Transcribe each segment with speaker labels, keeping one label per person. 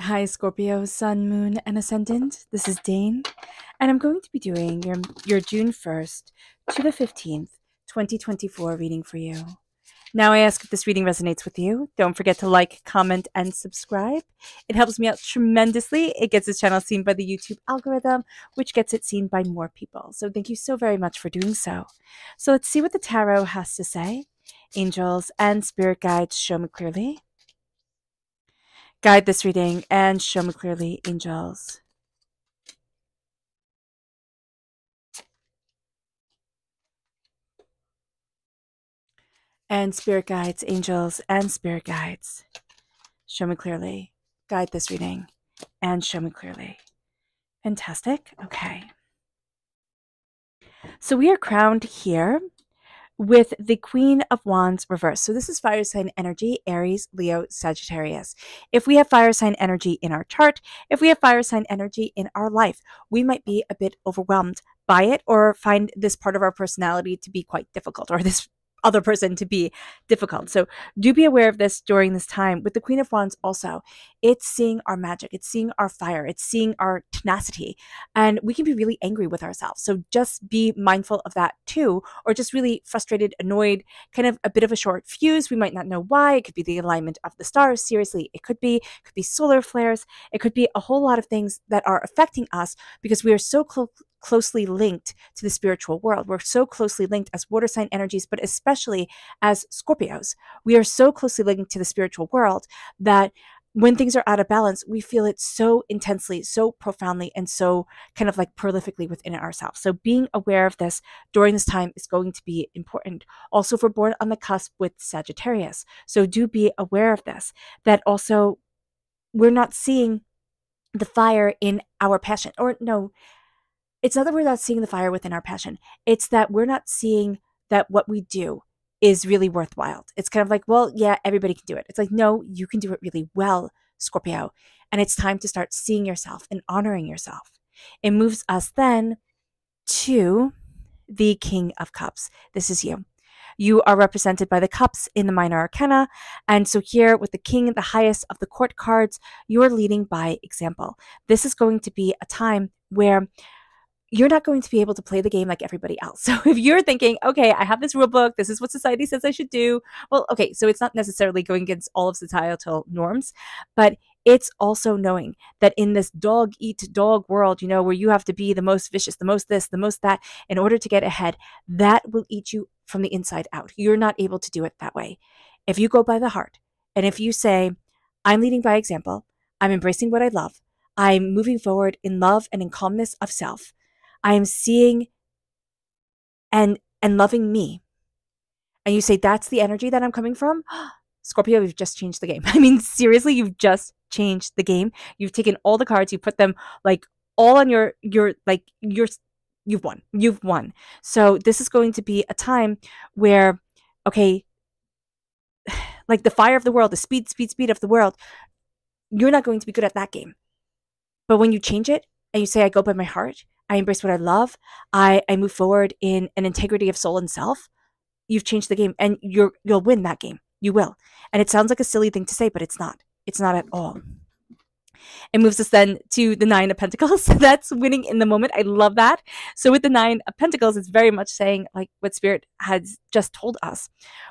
Speaker 1: Hi, Scorpio, Sun, Moon, and Ascendant. This is Dane, and I'm going to be doing your June 1st to the 15th, 2024 reading for you. Now, I ask if this reading resonates with you. Don't forget to like, comment, and subscribe. It helps me out tremendously. It gets this channel seen by the YouTube algorithm, which gets it seen by more people. So thank you so very much for doing so. So let's see what the tarot has to say. Angels and spirit guides, show me clearly. Guide this reading and show me clearly, angels. And spirit guides, angels and spirit guides, show me clearly. Guide this reading and show me clearly. Fantastic. Okay. So we are crowned here with the Queen of Wands reversed. So this is fire sign energy, Aries, Leo, Sagittarius. If we have fire sign energy in our chart, if we have fire sign energy in our life, we might be a bit overwhelmed by it or find this part of our personality to be quite difficult, or this other person to be difficult. So do be aware of this during this time. With the Queen of Wands also, it's seeing our magic, it's seeing our fire, it's seeing our tenacity, and we can be really angry with ourselves. So just be mindful of that too, or just really frustrated, annoyed, kind of a bit of a short fuse. We might not know why. It could be the alignment of the stars. Seriously, it could be solar flares. It could be a whole lot of things that are affecting us because we are so closely linked to the spiritual world. We're so closely linked as water sign energies, but especially as Scorpios. We are so closely linked to the spiritual world that when things are out of balance, we feel it so intensely, so profoundly, and so kind of like prolifically within ourselves. So being aware of this during this time is going to be important. Also, for born on the cusp with Sagittarius. So do be aware of this, that also we're not seeing the fire in our passion, or no, it's not that we're not seeing the fire within our passion. It's that we're not seeing that what we do is really worthwhile. It's kind of like, well, yeah, everybody can do it. It's like, no, you can do it really well, Scorpio. And it's time to start seeing yourself and honoring yourself. It moves us then to the King of Cups. This is you. You are represented by the cups in the minor arcana. And so here with the king, the highest of the court cards, you're leading by example. This is going to be a time where you're not going to be able to play the game like everybody else. So if you're thinking, okay, I have this rule book, this is what society says I should do. Well, okay, so it's not necessarily going against all of societal norms, but it's also knowing that in this dog eat dog world, where you have to be the most vicious, the most this, the most that, in order to get ahead, that will eat you from the inside out. You're not able to do it that way. If you go by the heart, and if you say, I'm leading by example, I'm embracing what I love, I'm moving forward in love and in calmness of self, I am seeing and loving me. And you say, that's the energy that I'm coming from? Scorpio, you've just changed the game. I mean, seriously, you've just changed the game. You've taken all the cards, you put them like all on you've won. You've won. So this is going to be a time where, okay, like the fire of the world, the speed of the world, you're not going to be good at that game. But when you change it and you say, I go by my heart, I embrace what I love, I move forward in an integrity of soul and self, you've changed the game, and you'll win that game. You will. And it sounds like a silly thing to say, but it's not. It's not at all. It moves us then to the Nine of Pentacles. That's winning in the moment. I love that. So with the Nine of Pentacles, it's very much saying like what Spirit has just told us.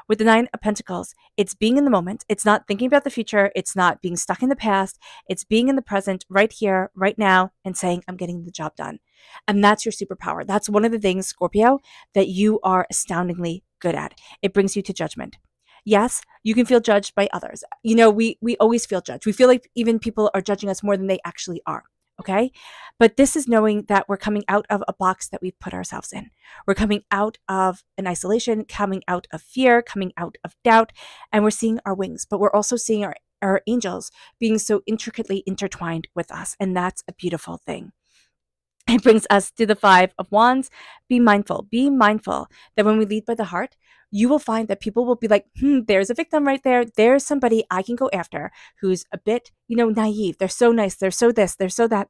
Speaker 1: With the Nine of Pentacles, it's being in the moment. It's not thinking about the future. It's not being stuck in the past. It's being in the present, right here, right now, and saying, I'm getting the job done. And that's your superpower. That's one of the things, Scorpio, that you are astoundingly good at. It brings you to judgment. Yes, you can feel judged by others. We always feel judged. We feel like even people are judging us more than they actually are. Okay. But this is knowing that we're coming out of a box that we've put ourselves in. We're coming out of an isolation, coming out of fear, coming out of doubt, and we're seeing our wings, but we're also seeing our angels being so intricately intertwined with us. And that's a beautiful thing. It brings us to the Five of Wands. Be mindful. Be mindful that when we lead by the heart, you will find that people will be like, there's a victim right there. There's somebody I can go after who's a bit, naive. They're so nice. They're so this. They're so that.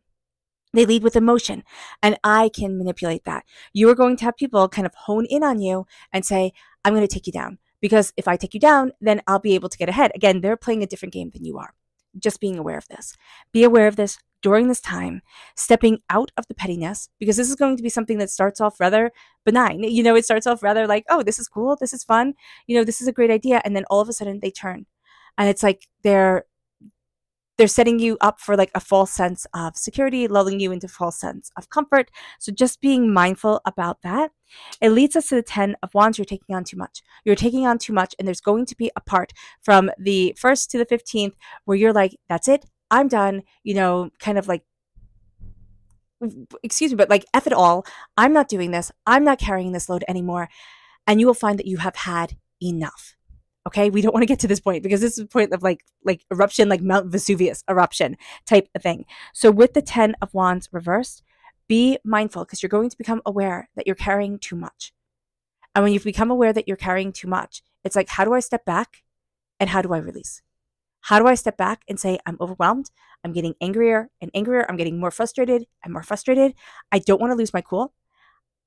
Speaker 1: They lead with emotion, and I can manipulate that. You are going to have people kind of hone in on you and say, I'm going to take you down, because if I take you down, then I'll be able to get ahead. Again, they're playing a different game than you are. just being aware of this. Be aware of this during this time, stepping out of the pettiness, because this is going to be something that starts off rather benign. It starts off rather like, oh, this is cool, this is fun, this is a great idea. And then all of a sudden they turn. And it's like they're setting you up for like a false sense of security, lulling you into false sense of comfort. So just being mindful about that. It leads us to the 10 of Wands. You're taking on too much. You're taking on too much. And there's going to be a part from the 1st to the 15th where you're like, that's it. I'm done. Kind of like, excuse me, but like, F it all. I'm not doing this. I'm not carrying this load anymore. And you will find that you have had enough. Okay, we don't want to get to this point because this is a point of like eruption, like Mount Vesuvius eruption type of thing. So with the 10 of Wands reversed, be mindful because you're going to become aware that you're carrying too much. And when you've become aware that you're carrying too much, it's like, how do I step back and how do I release? How do I step back and say, I'm overwhelmed, I'm getting angrier and angrier, I'm getting more frustrated and more frustrated. I don't want to lose my cool.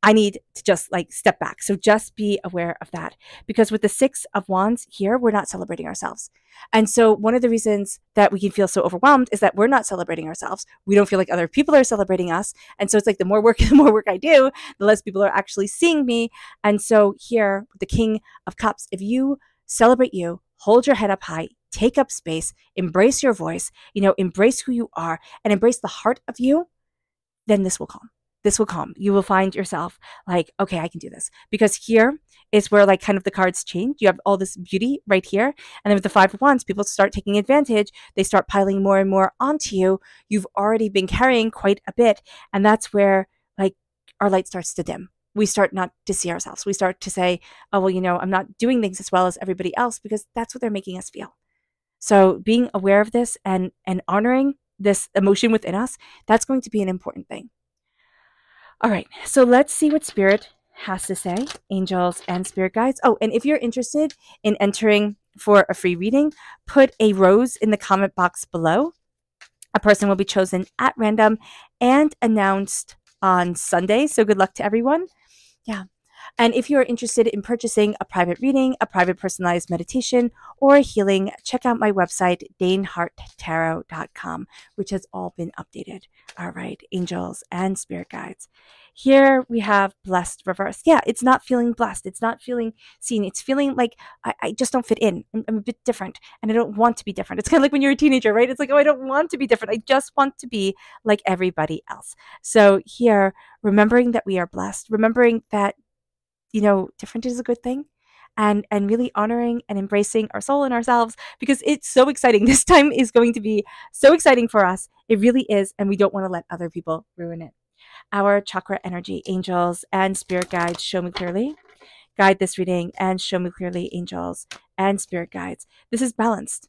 Speaker 1: I need to just like step back. So just be aware of that, because with the 6 of Wands here, we're not celebrating ourselves. And so one of the reasons that we can feel so overwhelmed is that we're not celebrating ourselves. We don't feel like other people are celebrating us. And so it's like the more work I do, the less people are actually seeing me. And so here with the King of Cups, if you celebrate you, hold your head up high, take up space, embrace your voice, embrace who you are and embrace the heart of you, then this will calm. This will calm. You will find yourself like, okay, I can do this. Because here is where like kind of the cards change. You have all this beauty right here. And then with the 5 of Wands, people start taking advantage. They start piling more and more onto you. You've already been carrying quite a bit. And that's where like our light starts to dim. We start not to see ourselves. We start to say, oh, well, I'm not doing things as well as everybody else because that's what they're making us feel. So being aware of this and honoring this emotion within us, that's going to be an important thing. All right, so let's see what Spirit has to say, angels and spirit guides. Oh, and if you're interested in entering for a free reading, put a rose in the comment box below. A person will be chosen at random and announced on Sunday. So good luck to everyone. Yeah. And if you're interested in purchasing a private reading, a private personalized meditation, or a healing, check out my website, daneharttarot.com, which has all been updated. All right, angels and spirit guides. Here we have blessed reverse. Yeah, it's not feeling blessed. It's not feeling seen. It's feeling like I just don't fit in. I'm a bit different and I don't want to be different. It's kind of like when you're a teenager, right? It's like, oh, I don't want to be different. I just want to be like everybody else. So here, remembering that we are blessed, remembering that different is a good thing, and really honoring and embracing our soul and ourselves, because it's so exciting. This time is going to be so exciting for us. It really is, and we don't want to let other people ruin it. Our chakra energy, angels and spirit guides, show me clearly. Guide this reading and show me clearly, angels and spirit guides. This is balanced.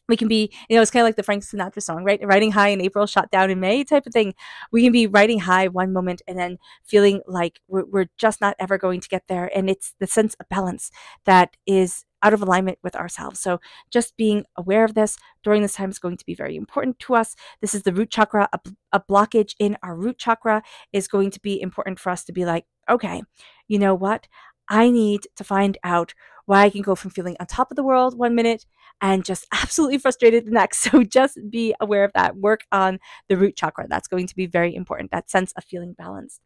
Speaker 1: We can be, it's kind of like the Frank Sinatra song, right? Riding high in April, shot down in May type of thing. We can be riding high one moment and then feeling like we're just not ever going to get there. And it's the sense of balance that is out of alignment with ourselves. So just being aware of this during this time is going to be very important to us. This is the root chakra. A blockage in our root chakra is going to be important for us to be like, okay, you know what? I need to find out why I can go from feeling on top of the world one minute and just absolutely frustrated the next. So just be aware of that. Work on the root chakra. That's going to be very important, that sense of feeling balanced.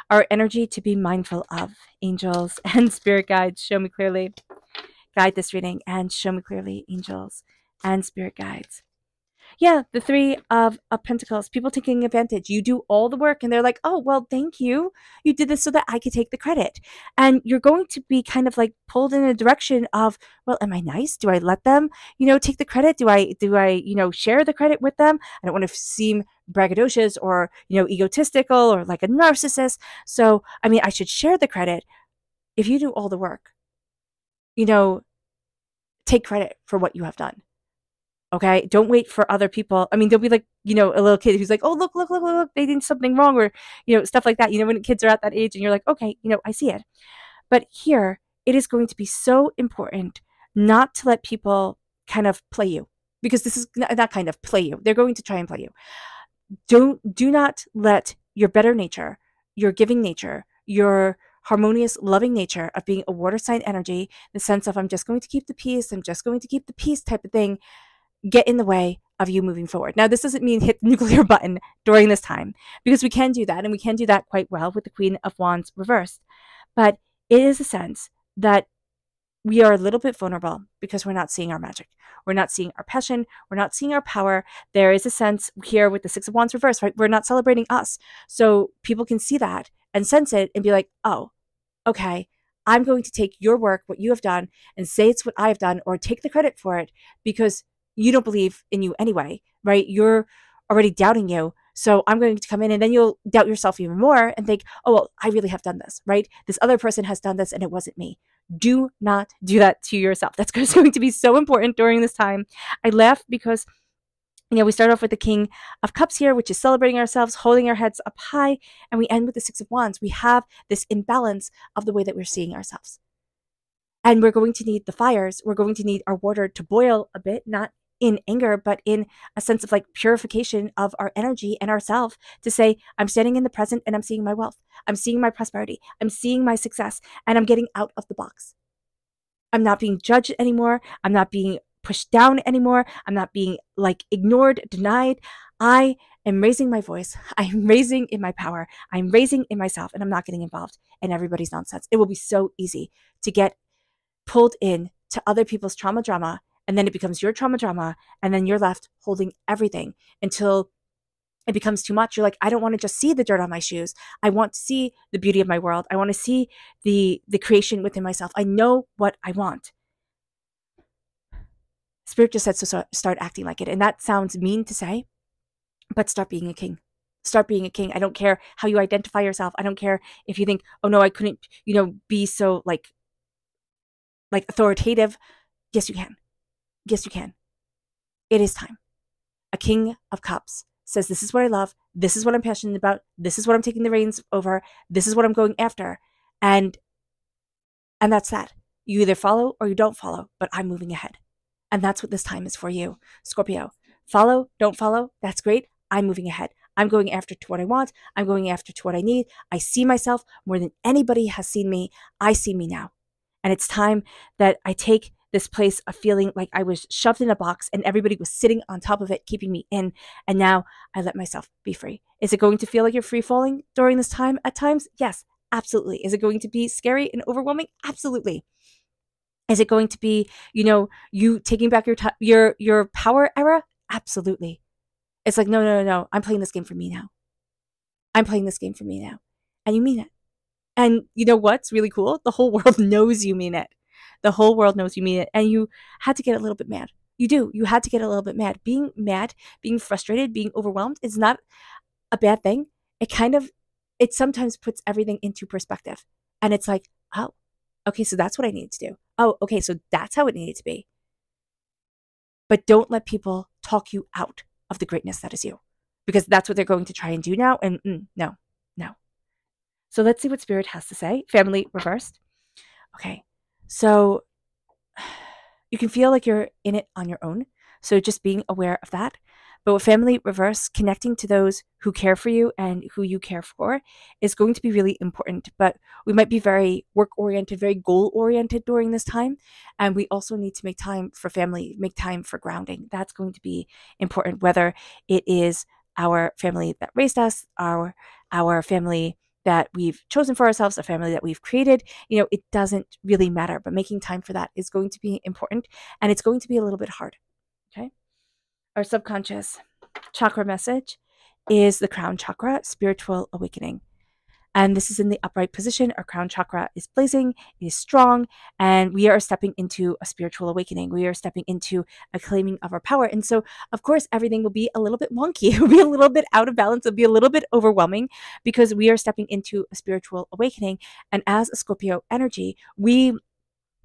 Speaker 1: Our energy to be mindful of, angels and spirit guides, show me clearly. Guide this reading and show me clearly, angels and spirit guides. Yeah, the 3 of Pentacles, people taking advantage. You do all the work and they're like, oh, well, thank you. You did this so that I could take the credit. And you're going to be kind of like pulled in a direction of, well, am I nice? Do I let them, take the credit? Do I, share the credit with them? I don't want to seem braggadocious or, egotistical or like a narcissist. So, I should share the credit. If you do all the work, take credit for what you have done. Okay, don't wait for other people. Don't be like, a little kid who's like, oh, look, they did something wrong, or, stuff like that. When kids are at that age and you're like, okay, I see it. But here, it is going to be so important not to let people kind of play you, because this is not kind of play you. They're going to try and play you. Do not let your better nature, your giving nature, your harmonious, loving nature of being a water sign energy, the sense of I'm just going to keep the peace, I'm just going to keep the peace type of thing, get in the way of you moving forward. Now, this doesn't mean hit the nuclear button during this time, because we can do that, and we can do that quite well with the Queen of Wands reversed. But it is a sense that we are a little bit vulnerable because we're not seeing our magic. We're not seeing our passion. We're not seeing our power. There is a sense here with the Six of Wands reversed, right? We're not celebrating us. So people can see that and sense it and be like, oh, okay, I'm going to take your work, what you have done, and say it's what I have done, or take the credit for it because you don't believe in you anyway, right? You're already doubting you. So I'm going to come in, and then you'll doubt yourself even more and think, oh, well, I really have done this, right? This other person has done this and it wasn't me. Do not do that to yourself. That's going to be so important during this time. I laugh because we start off with the King of Cups here, which is celebrating ourselves, holding our heads up high, and we end with the Six of Wands. We have this imbalance of the way that we're seeing ourselves. And we're going to need the fires. We're going to need our water to boil a bit, not in anger, but in a sense of like purification of our energy and ourself, to say, I'm standing in the present and I'm seeing my wealth. I'm seeing my prosperity. I'm seeing my success, and I'm getting out of the box. I'm not being judged anymore. I'm not being pushed down anymore. I'm not being like ignored, denied. I am raising my voice. I'm raising in my power. I'm raising in myself, and I'm not getting involved in everybody's nonsense. It will be so easy to get pulled in to other people's trauma drama, and then it becomes your trauma drama, and then you're left holding everything until it becomes too much. You're like, I don't want to just see the dirt on my shoes. I want to see the beauty of my world. I want to see the creation within myself. I know what I want. Spirit just said, so start acting like it. And that sounds mean to say, but start being a king. Start being a king. I don't care how you identify yourself. I don't care if you think, oh no, I couldn't, be so like authoritative. Yes, you can. Yes, you can. It is time. A King of Cups says, this is what I love. This is what I'm passionate about. This is what I'm taking the reins over. This is what I'm going after. And that's that. You either follow or you don't follow, but I'm moving ahead. And that's what this time is for you, Scorpio. Follow, don't follow. That's great. I'm moving ahead. I'm going after to what I want. I'm going after to what I need. I see myself more than anybody has seen me. I see me now. And it's time that I take this place of feeling like I was shoved in a box and everybody was sitting on top of it, keeping me in. And now I let myself be free. Is it going to feel like you're free falling during this time at times? Yes, absolutely. Is it going to be scary and overwhelming? Absolutely. Is it going to be, you taking back your power era? Absolutely. It's like, no. I'm playing this game for me now. I'm playing this game for me now. And you mean it. And you know what's really cool? The whole world knows you mean it. The whole world knows you mean it. And you had to get a little bit mad. You do. You had to get a little bit mad. Being mad, being frustrated, being overwhelmed is not a bad thing. It sometimes puts everything into perspective. And it's like, oh, okay, so that's what I needed to do. Oh, okay, so that's how it needed to be. But don't let people talk you out of the greatness that is you, because that's what they're going to try and do now. And no. So let's see what Spirit has to say. Family reversed. Okay, so you can feel like you're in it on your own. So just being aware of that. But with family reverse, connecting to those who care for you and who you care for is going to be really important. But we might be very work-oriented, very goal-oriented during this time. And we also need to make time for family, make time for grounding. That's going to be important, whether it is our family that raised us, our family that we've chosen for ourselves, a family that we've created. It doesn't really matter, but making time for that is going to be important, and it's going to be a little bit hard. Okay. Our subconscious chakra message is the crown chakra, spiritual awakening. And this is in the upright position. Our crown chakra is blazing, it is strong, and we are stepping into a spiritual awakening. We are stepping into a claiming of our power. And so, of course, everything will be a little bit wonky. It will be a little bit out of balance. It'll be a little bit overwhelming because we are stepping into a spiritual awakening. And as a Scorpio energy, we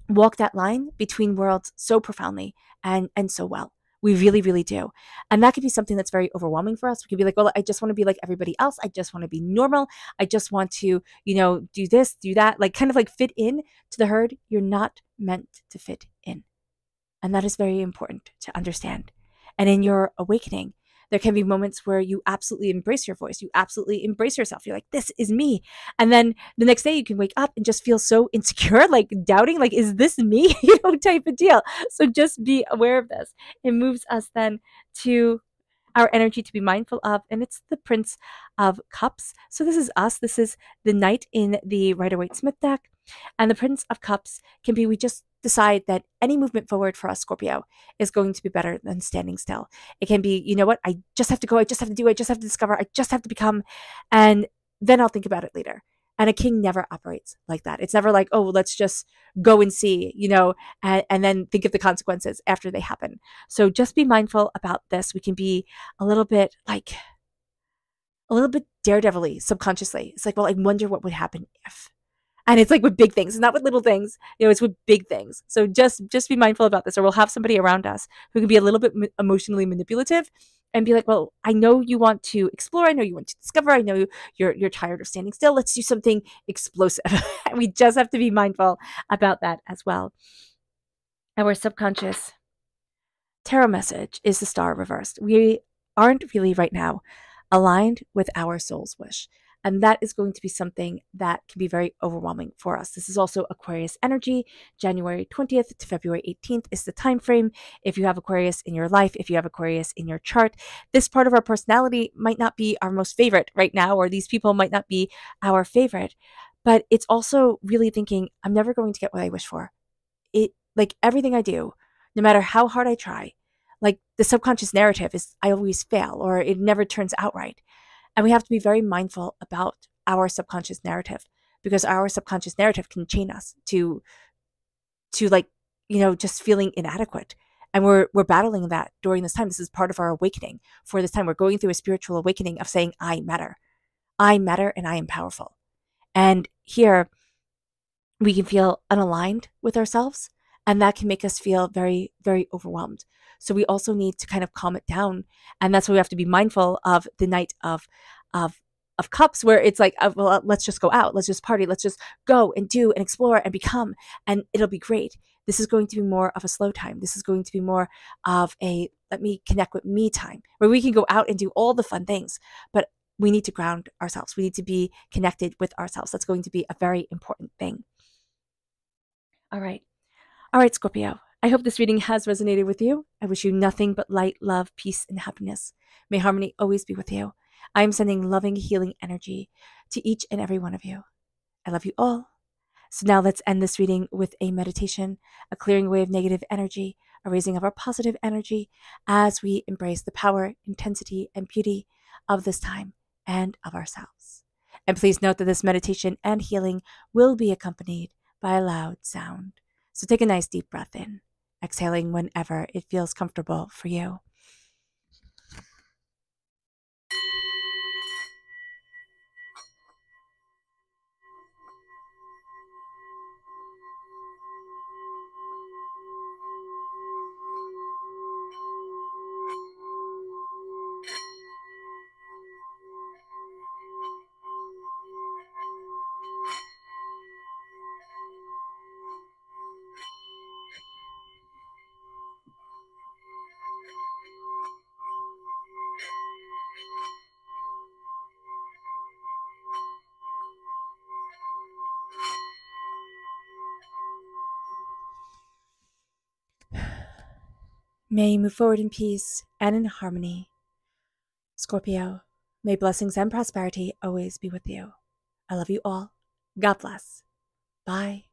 Speaker 1: walk that line between worlds so profoundly and so well. We really, really do. And that could be something that's very overwhelming for us. We could be like, well, I just want to be like everybody else. I just want to be normal. I just want to, do this, do that, like kind of like fit in to the herd. You're not meant to fit in. And that is very important to understand. And in your awakening, There can be moments where you absolutely embrace your voice. You absolutely embrace yourself. You're like, this is me. And then the next day you can wake up and just feel so insecure, like doubting, like, is this me? Type of deal. So just be aware of this. It moves us then to our energy to be mindful of, and it's the Prince of Cups. So this is us. This is the Knight in the Rider-Waite-Smith deck. And the Prince of Cups can be, we just decide that any movement forward for us, Scorpio, is going to be better than standing still. It can be, you know what, I just have to go, I just have to do, I just have to discover, I just have to become, and then I'll think about it later. And a king never operates like that. It's never like, oh, well, let's just go and see, and then think of the consequences after they happen. So just be mindful about this. We can be a little bit daredevil-y subconsciously. It's like, well, I wonder what would happen if. And it's like with big things, not with little things, it's with big things. So just be mindful about this, or we'll have somebody around us who can be a little bit emotionally manipulative and be like, well, I know you want to explore. I know you want to discover. I know you're tired of standing still. Let's do something explosive. And we just have to be mindful about that as well. Our subconscious tarot message is the Star reversed. We aren't really right now aligned with our soul's wish. And that is going to be something that can be very overwhelming for us. This is also Aquarius energy. January 20th to February 18th is the time frame. If you have Aquarius in your life, if you have Aquarius in your chart, this part of our personality might not be our most favorite right now, or these people might not be our favorite. But it's also really thinking, I'm never going to get what I wish for. Like everything I do, no matter how hard I try, like the subconscious narrative is I always fail, or it never turns out right. And we have to be very mindful about our subconscious narrative, because our subconscious narrative can chain us to just feeling inadequate. And we're battling that during this time. This is part of our awakening for this time. We're going through a spiritual awakening of saying, I matter. I matter and I am powerful. And here we can feel unaligned with ourselves, and that can make us feel very, very overwhelmed. So we also need to kind of calm it down. And that's why we have to be mindful of the Knight of Cups, where it's like, well, let's just go out. Let's just party. Let's just go and do and explore and become, and it'll be great. This is going to be more of a slow time. This is going to be more of a let me connect with me time, where we can go out and do all the fun things, but we need to ground ourselves. We need to be connected with ourselves. That's going to be a very important thing. All right, Scorpio. I hope this reading has resonated with you. I wish you nothing but light, love, peace, and happiness. May harmony always be with you. I am sending loving, healing energy to each and every one of you. I love you all. So now let's end this reading with a meditation, a clearing away of negative energy, a raising of our positive energy as we embrace the power, intensity, and beauty of this time and of ourselves. And please note that this meditation and healing will be accompanied by a loud sound. So take a nice deep breath in, exhaling whenever it feels comfortable for you. May you move forward in peace and in harmony. Scorpio, may blessings and prosperity always be with you. I love you all. God bless. Bye.